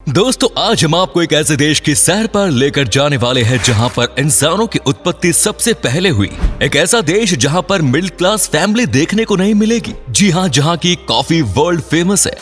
दोस्तों, आज हम आपको एक ऐसे देश की सैर पर लेकर जाने वाले हैं जहां पर इंसानों की उत्पत्ति सबसे पहले हुई। एक ऐसा देश जहां पर मिडिल क्लास फैमिली देखने को नहीं मिलेगी। जी हां, जहां की कॉफी वर्ल्ड फेमस है,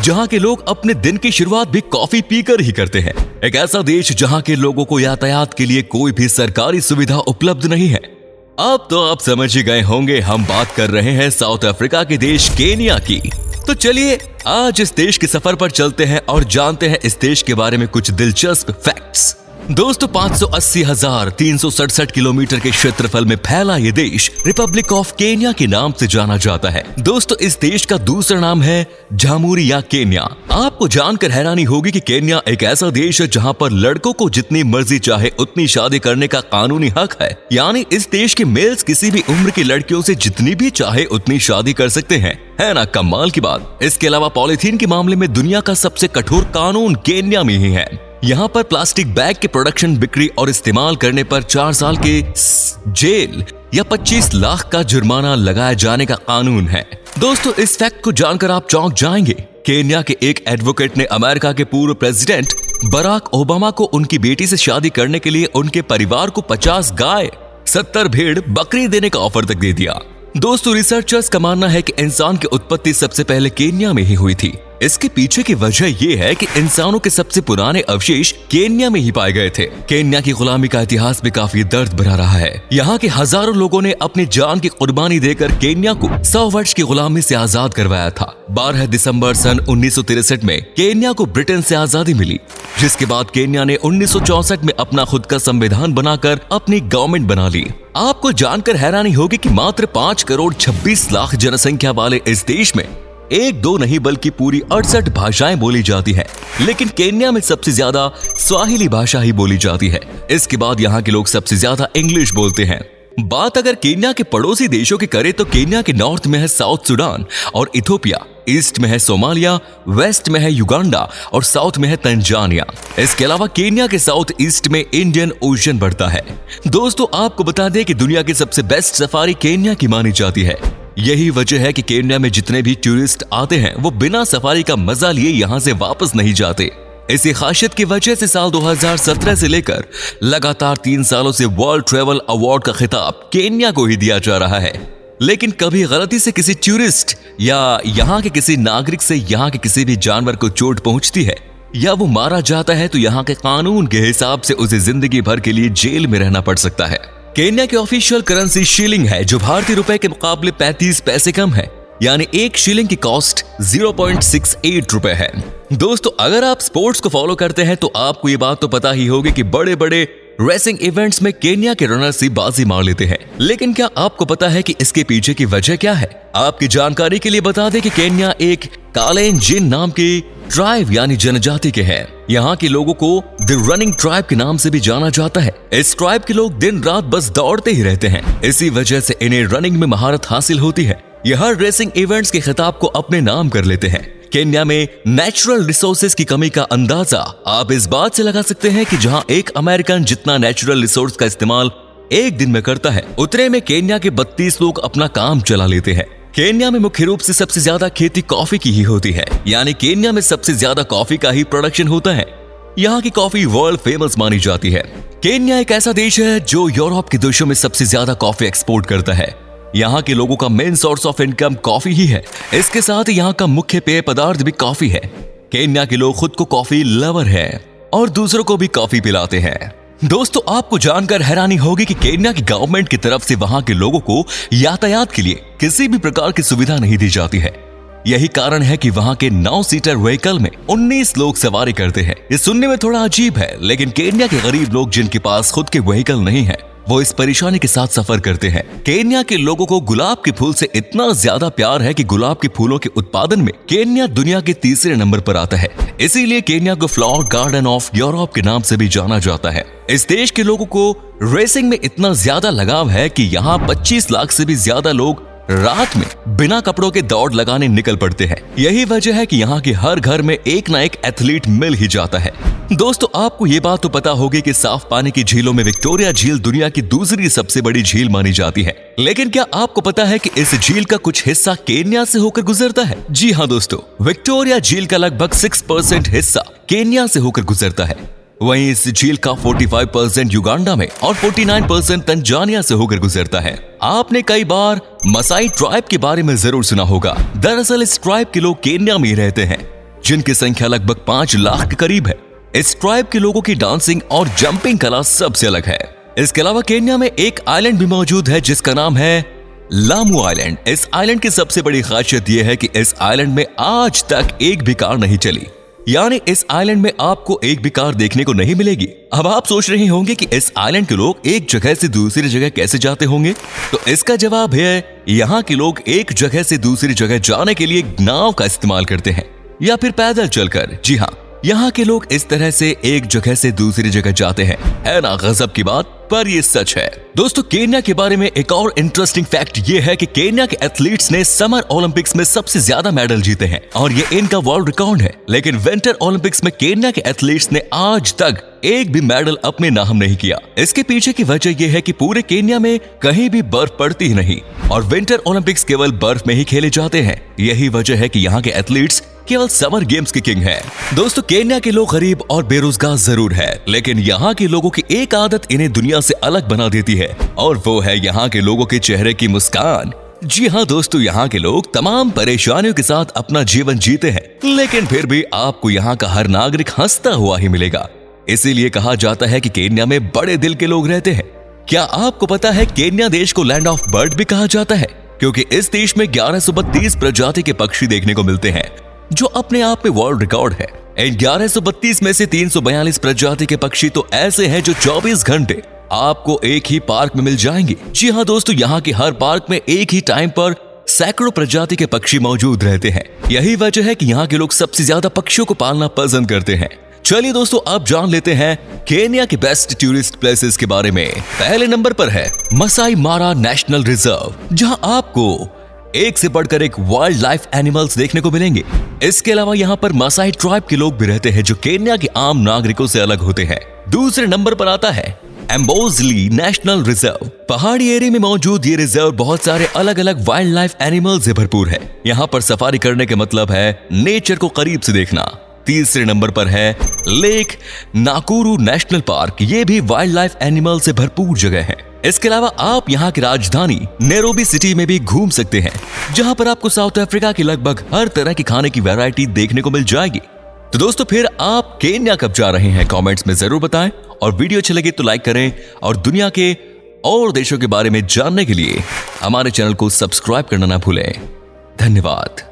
जहां के लोग अपने दिन की शुरुआत भी कॉफी पीकर ही करते हैं। एक ऐसा देश जहां के लोगों को यातायात के लिए कोई भी सरकारी सुविधा उपलब्ध नहीं है। अब तो आप समझ ही गए होंगे, हम बात कर रहे हैं साउथ अफ्रीका के देश केन्या की। तो चलिए आज इस देश के सफर पर चलते हैं और जानते हैं इस देश के बारे में कुछ दिलचस्प फैक्ट्स। दोस्तों, 580,367 किलोमीटर के क्षेत्रफल में फैला ये देश रिपब्लिक ऑफ केन्या के नाम से जाना जाता है। दोस्तों, इस देश का दूसरा नाम है जामुरी या केन्या। आपको जानकर हैरानी होगी कि केन्या एक ऐसा देश है जहां पर लड़कों को जितनी मर्जी चाहे उतनी शादी करने का कानूनी हक है। यानी इस देश के मेल्स किसी भी उम्र की लड़कियों से जितनी भी चाहे उतनी शादी कर सकते हैं। है ना कमाल की बात। इसके अलावा पॉलीथीन के मामले में दुनिया का सबसे कठोर कानून केन्या में ही है। यहाँ पर प्लास्टिक बैग के प्रोडक्शन, बिक्री और इस्तेमाल करने पर 4 साल के जेल या 25 लाख का जुर्माना लगाए जाने का कानून है। दोस्तों, इस फैक्ट को जानकर आप चौंक जाएंगे। केन्या के एक एडवोकेट ने अमेरिका के पूर्व प्रेसिडेंट बराक ओबामा को उनकी बेटी से शादी करने के लिए उनके परिवार को 50 गाय, 70 भेड़, बकरी देने का ऑफर तक दे दिया। दोस्तों, रिसर्चर्स का मानना है कि इंसान की उत्पत्ति सबसे पहले केन्या में ही हुई थी। इसके पीछे की वजह ये है कि इंसानों के सबसे पुराने अवशेष केन्या में ही पाए गए थे। केन्या की गुलामी का इतिहास भी काफी दर्द भरा रहा है। यहाँ के हजारों लोगों ने अपनी जान की कुर्बानी देकर केन्या को 100 वर्ष की गुलामी से आजाद करवाया था। 12 दिसंबर सन 1963 में केन्या को ब्रिटेन से आजादी मिली, जिसके बाद केन्या ने 1964 में अपना खुद का संविधान बनाकर अपनी गवर्नमेंट बना ली। आपको जानकर हैरानी होगी कि मात्र 5 करोड़ 26 लाख जनसंख्या वाले इस देश में 1-2 नहीं बल्कि पूरी 68 भाषाएं बोली जाती हैं। लेकिन केन्या में सबसे ज्यादा स्वाहिली भाषा ही बोली जाती है। इसके बाद यहाँ के लोग सबसे ज्यादा इंग्लिश बोलते हैं। बात अगर केन्या के पड़ोसी देशों की करें तो केन्या के नॉर्थ में है साउथ सुडान और इथोपिया, ईस्ट में है सोमालिया, वेस्ट में है युगांडा और साउथ में है तंजानिया। इसके अलावा केन्या के साउथ ईस्ट में इंडियन ओशन बढ़ता है। दोस्तों, आपको बता दें कि दुनिया की सबसे बेस्ट सफारी केन्या की मानी जाती है। यही वजह है कि केन्या में जितने भी टूरिस्ट आते हैं वो बिना सफारी का मजा लिए यहाँ से वापस नहीं जाते। इसी खासियत की वजह से साल 2017 से लेकर लगातार 3 सालों से वर्ल्ड ट्रेवल अवार्ड का खिताब केन्या को ही दिया जा रहा है। लेकिन कभी गलती से किसी टूरिस्ट या यहाँ के किसी नागरिक से यहाँ के किसी भी जानवर को चोट पहुंचती है या वो मारा जाता है तो यहाँ के कानून के हिसाब से उसे जिंदगी भर के लिए जेल में रहना पड़ सकता है। केन्या की ऑफिशियल करेंसी शिलिंग है, जो भारतीय रुपए के मुकाबले 35 पैसे कम है। यानी एक शिलिंग की कॉस्ट 0.68 रुपए है। दोस्तों, अगर आप स्पोर्ट्स को फॉलो करते हैं तो आपको ये बात तो पता ही होगी कि बड़े बड़े रेसिंग इवेंट्स में केन्या के रनर्स ही बाजी मार लेते हैं। लेकिन क्या आपको पता है कि इसके पीछे की वजह क्या है? आपकी जानकारी के लिए बता दें कि केन्या एक कालेंजिन नाम की ट्राइब यानी जनजाति के हैं। यहाँ के लोगों को द रनिंग ट्राइब के नाम से भी जाना जाता है। इस ट्राइब के लोग दिन रात बस दौड़ते ही रहते हैं। इसी वजह से इन्हें रनिंग में महारत हासिल होती है। यह हर रेसिंग इवेंट्स के खिताब को अपने नाम कर लेते हैं। केन्या में नेचुरल रिसोर्सेज की कमी का अंदाजा आप इस बात से लगा सकते हैं कि जहां एक अमेरिकन जितना नेचुरल रिसोर्स का इस्तेमाल एक दिन में करता है, उतने में केन्या के 32 लोग अपना काम चला लेते हैं। केन्या में मुख्य रूप से सबसे ज्यादा खेती कॉफी की ही होती है। यानी केन्या में सबसे ज्यादा कॉफी का ही प्रोडक्शन होता है। यहाँ की कॉफी वर्ल्ड फेमस मानी जाती है। केन्या एक ऐसा देश है जो यूरोप के देशों में सबसे ज्यादा कॉफी एक्सपोर्ट करता है। यहाँ के लोगों का main source of income coffee ही है। इसके साथ ही यहाँ का मुख्य पेय पदार्थ भी कॉफी है। केन्या के लोग खुद को कॉफी लवर हैं और दूसरों को भी कॉफी पिलाते हैं। दोस्तों, आपको जानकर हैरानी होगी कि केन्या की गवर्नमेंट की तरफ से वहां के लोगों को यातायात के लिए किसी भी प्रकार की सुविधा नहीं दी जाती है। यही कारण है कि वहां के 9 सीटर व्हीकल में 19 लोग सवारी करते हैं। ये सुनने में थोड़ा अजीब है, लेकिन केन्या के गरीब लोग जिनके पास खुद के व्हीकल नहीं है वो इस परेशानी के साथ सफर करते हैं। केन्या के लोगों को गुलाब के फूल से इतना ज्यादा प्यार है कि गुलाब के फूलों के उत्पादन में केन्या दुनिया के तीसरे नंबर पर आता है। इसीलिए केन्या को फ्लावर गार्डन ऑफ यूरोप के नाम से भी जाना जाता है। इस देश के लोगों को रेसिंग में इतना ज्यादा लगाव है कि यहाँ 25 लाख से भी ज्यादा लोग रात में बिना कपड़ों के दौड़ लगाने निकल पड़ते हैं। यही वजह है कि यहाँ के हर घर में एक ना एक एथलीट मिल ही जाता है। दोस्तों, आपको ये बात तो पता होगी कि साफ पानी की झीलों में विक्टोरिया झील दुनिया की दूसरी सबसे बड़ी झील मानी जाती है। लेकिन क्या आपको पता है कि इस झील का कुछ हिस्सा केन्या से होकर गुजरता है? जी हाँ दोस्तों, विक्टोरिया झील का लगभग 6% हिस्सा केन्या से होकर गुजरता है। वहीं इस झील का 45% युगांडा में और 49% तंजानिया से होकर गुजरता है। आपने कई बार मसाई ट्राइब के बारे में जरूर सुना होगा। दरअसल इस ट्राइब के लोग केन्या में रहते हैं, जिनकी संख्या लगभग 5 लाख के करीब है। इस ट्राइब के लोगों की डांसिंग और जंपिंग कला सबसे अलग है। इसके अलावा केन्या में एक आइलैंड भी मौजूद है जिसका नाम है लामू आइलैंड। इस आइलैंड की सबसे बड़ी खासियत यह है कि इस आइलैंड में आज तक एक भी कार नहीं चली, यानी इस आइलैंड में आपको एक भी कार देखने को नहीं मिलेगी। अब आप सोच रहे होंगे कि इस आइलैंड के लोग एक जगह से दूसरी जगह कैसे जाते होंगे, तो इसका जवाब है यहाँ के लोग एक जगह से दूसरी जगह जाने के लिए नाव का इस्तेमाल करते हैं या फिर पैदल चलकर। जी हाँ, यहाँ के लोग इस तरह से एक जगह से दूसरी जगह जाते हैं। है ना गजब की बात, पर ये सच है। दोस्तों, केन्या के बारे में एक और इंटरेस्टिंग फैक्ट ये है कि केन्या के एथलीट्स ने समर ओलंपिक्स में सबसे ज्यादा मेडल जीते हैं और ये इनका वर्ल्ड रिकॉर्ड है। लेकिन विंटर ओलंपिक्स में केन्या के एथलीट्स ने आज तक एक भी मेडल अपने नाम नहीं किया। इसके पीछे की वजह यह है कि पूरे केन्या में कहीं भी बर्फ पड़ती ही नहीं और विंटर ओलंपिक्स केवल बर्फ में ही खेले जाते हैं। यही वजह है कि यहाँ के एथलीट्स केवल समर गेम्स के किंग हैं। दोस्तों, केन्या के लोग गरीब और बेरोजगार जरूर है, लेकिन यहाँ के लोगों की एक आदत इन्हें दुनिया से अलग बना देती है और वो है यहाँ के लोगों के चेहरे की मुस्कान। जी हाँ दोस्तों, यहाँ के लोग तमाम परेशानियों के साथ अपना जीवन जीते हैं, लेकिन फिर भी आपको यहाँ का हर नागरिक हंसता हुआ ही मिलेगा। इसीलिए कहा जाता है कि केन्या में बड़े दिल के लोग रहते हैं। क्या आपको पता है केन्या देश को लैंड ऑफ बर्ड भी कहा जाता है, क्योंकि इस देश में 1132 प्रजाति के पक्षी देखने को मिलते हैं, जो अपने आप में वर्ल्ड रिकॉर्ड है। इन 1132 में से 342 प्रजाति के पक्षी तो ऐसे हैं जो 24 घंटे आपको एक ही पार्क में मिल जाएंगे। जी हाँ दोस्तों, यहाँ के हर पार्क में एक ही टाइम पर सैकड़ों प्रजाति के पक्षी मौजूद रहते हैं। यही वजह है कि यहाँ के लोग सबसे ज्यादा पक्षियों को पालना पसंद करते हैं। चलिए दोस्तों, अब जान लेते हैं केन्या के बेस्ट टूरिस्ट प्लेसेस के बारे में। पहले नंबर पर है मसाई मारा नेशनल रिजर्व, जहां आपको एक से बढ़कर एक वाइल्ड लाइफ एनिमल्स देखने को मिलेंगे। इसके अलावा यहाँ पर मसाई ट्राइब के लोग भी रहते हैं जो केन्या के आम नागरिकों से अलग होते हैं। दूसरे नंबर पर आता है एम्बोजली नेशनल रिजर्व। पहाड़ी एरिया में मौजूद ये रिजर्व बहुत सारे अलग अलग वाइल्ड लाइफ एनिमल्स से भरपूर है। यहाँ पर सफारी करने के मतलब है नेचर को करीब से देखना। तीसरे नंबर पर है लेक नाकुरू नेशनल पार्क। ये भी वाइल्ड लाइफ एनिमल से भरपूर जगह है। इसके अलावा आप यहाँ की राजधानी नैरोबी सिटी में भी घूम सकते हैं, जहाँ पर आपको साउथ अफ्रीका की लगभग हर तरह की खाने की वैरायटी देखने को मिल जाएगी। तो दोस्तों, फिर आप केन्या कब जा रहे हैं, कमेंट्स में जरूर बताएं और वीडियो अच्छी लगे तो लाइक करें और दुनिया के और देशों के बारे में जानने के लिए हमारे चैनल को सब्सक्राइब करना ना भूलें। धन्यवाद।